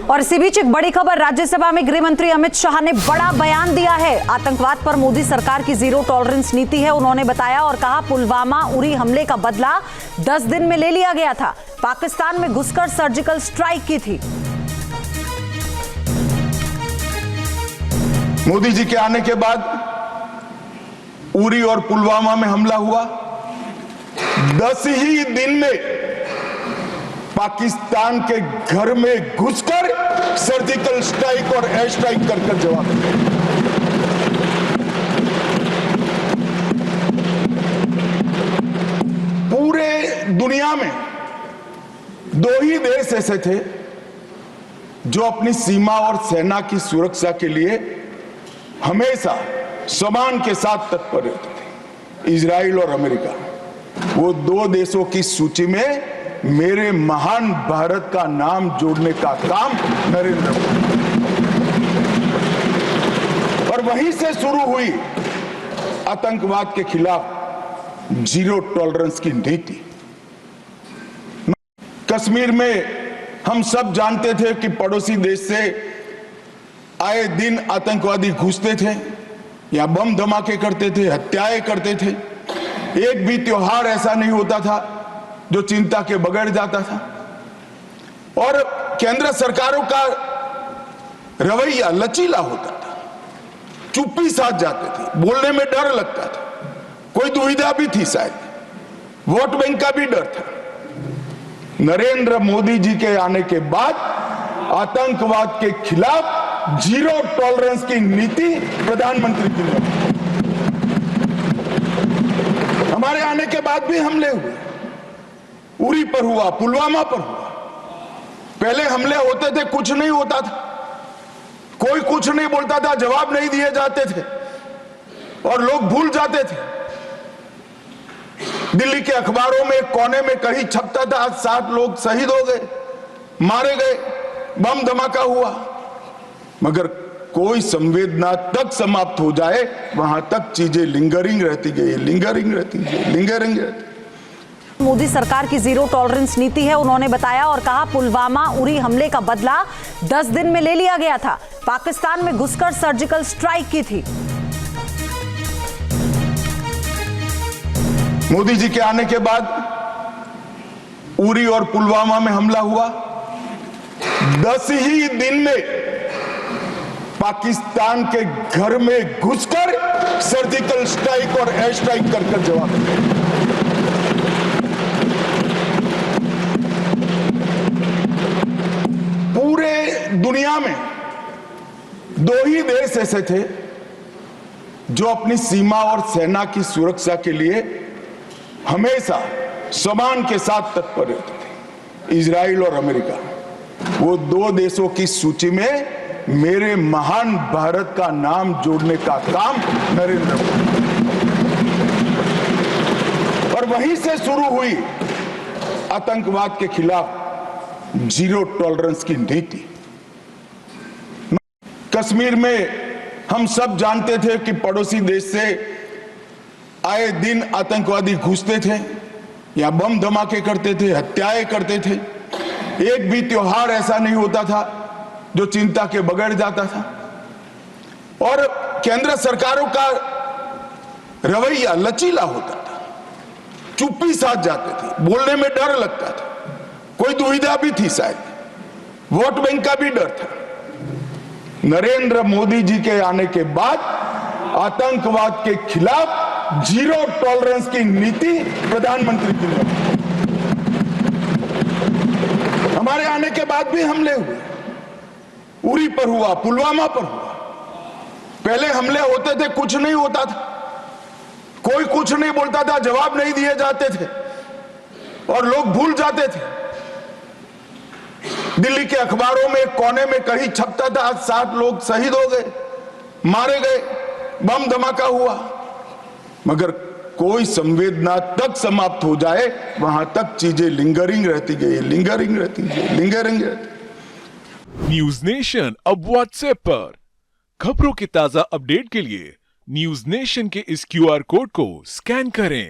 और इसी बीच एक बड़ी खबर, राज्यसभा में गृह मंत्री अमित शाह ने बड़ा बयान दिया है। आतंकवाद पर मोदी सरकार की जीरो टॉलरेंस नीति है, उन्होंने बताया और कहा पुलवामा उरी हमले का बदला 10 दिन में ले लिया गया था। पाकिस्तान में घुसकर सर्जिकल स्ट्राइक की थी। मोदी जी के आने के बाद उरी और पुलवामा में हमला हुआ, 10 ही दिन में पाकिस्तान के घर में घुसकर सर्जिकल स्ट्राइक और एयर स्ट्राइक कर जवाब दिया। पूरे दुनिया में 2 ही देश ऐसे थे जो अपनी सीमा और सेना की सुरक्षा के लिए हमेशा सम्मान के साथ तत्पर रहते थे, इजराइल और अमेरिका। वो 2 देशों की सूची में मेरे महान भारत का नाम जोड़ने का काम नरेंद्र मोदी, और वहीं से शुरू हुई आतंकवाद के खिलाफ जीरो टॉलरेंस की नीति। कश्मीर में हम सब जानते थे कि पड़ोसी देश से आए दिन आतंकवादी घुसते थे, या बम धमाके करते थे, हत्याएं करते थे। एक भी त्योहार ऐसा नहीं होता था जो चिंता के बगैर जाता था। और केंद्र सरकारों का रवैया लचीला होता था, चुप्पी साध जाते थे, बोलने में डर लगता था, कोई दुविधा भी थी, शायद वोट बैंक का भी डर था। नरेंद्र मोदी जी के आने के बाद आतंकवाद के खिलाफ जीरो टॉलरेंस की नीति प्रधानमंत्री की ने। हमारे आने के बाद भी हमले हुए, उरी पर हुआ, पुलवामा पर हुआ। पहले हमले होते थे, कुछ नहीं होता था, कोई कुछ नहीं बोलता था, जवाब नहीं दिए जाते थे और लोग भूल जाते थे। दिल्ली के अखबारों में एक कोने में कहीं छपता था, आज 7 लोग शहीद हो गए, मारे गए, बम धमाका हुआ। मगर कोई संवेदना तक समाप्त हो जाए, वहां तक चीजें लिंगरिंग रहती गई, लिंगरिंग रहती। मोदी सरकार की जीरो टॉलरेंस नीति है, उन्होंने बताया और कहा पुलवामा उरी हमले का बदला 10 दिन में ले लिया गया था। पाकिस्तान में घुसकर सर्जिकल स्ट्राइक की थी। मोदी जी के आने के बाद उरी और पुलवामा में हमला हुआ, 10 ही दिन में पाकिस्तान के घर में घुसकर सर्जिकल स्ट्राइक और एयर स्ट्राइक कर जवाब दिया। पूरे दुनिया में 2 ही देश ऐसे थे जो अपनी सीमा और सेना की सुरक्षा के लिए हमेशा सम्मान के साथ तत्पर रहते थे, इजराइल और अमेरिका। वो 2 देशों की सूची में मेरे महान भारत का नाम जोड़ने का काम नरेंद्र मोदी, और वहीं से शुरू हुई आतंकवाद के खिलाफ जीरो टॉलरेंस की नीति। कश्मीर में हम सब जानते थे कि पड़ोसी देश से आए दिन आतंकवादी घुसते थे, या बम धमाके करते थे, हत्याएं करते थे। एक भी त्योहार ऐसा नहीं होता था जो चिंता के बगैर जाता था। और केंद्र सरकारों का रवैया लचीला होता था, चुप्पी साध जाते थे, बोलने में डर लगता था, कोई दुविधा भी थी, शायद वोट बैंक का भी डर था। नरेंद्र मोदी जी के आने के बाद आतंकवाद के खिलाफ जीरो टॉलरेंस की नीति प्रधानमंत्री की ने। हमारे आने के बाद भी हमले हुए, उरी पर हुआ, पुलवामा पर हुआ। पहले हमले होते थे, कुछ नहीं होता था, कोई कुछ नहीं बोलता था, जवाब नहीं दिए जाते थे और लोग भूल जाते थे। दिल्ली के अखबारों में एक कोने में कहीं छपता था, आज 7 लोग शहीद हो गए, मारे गए, बम धमाका हुआ। मगर कोई संवेदना तक समाप्त हो जाए, वहां तक चीजें लिंगरिंग रहती गई, लिंगरिंग रहती। न्यूज नेशन अब व्हाट्सएप पर खबरों के ताजा अपडेट के लिए न्यूज नेशन के इस QR कोड को स्कैन करें।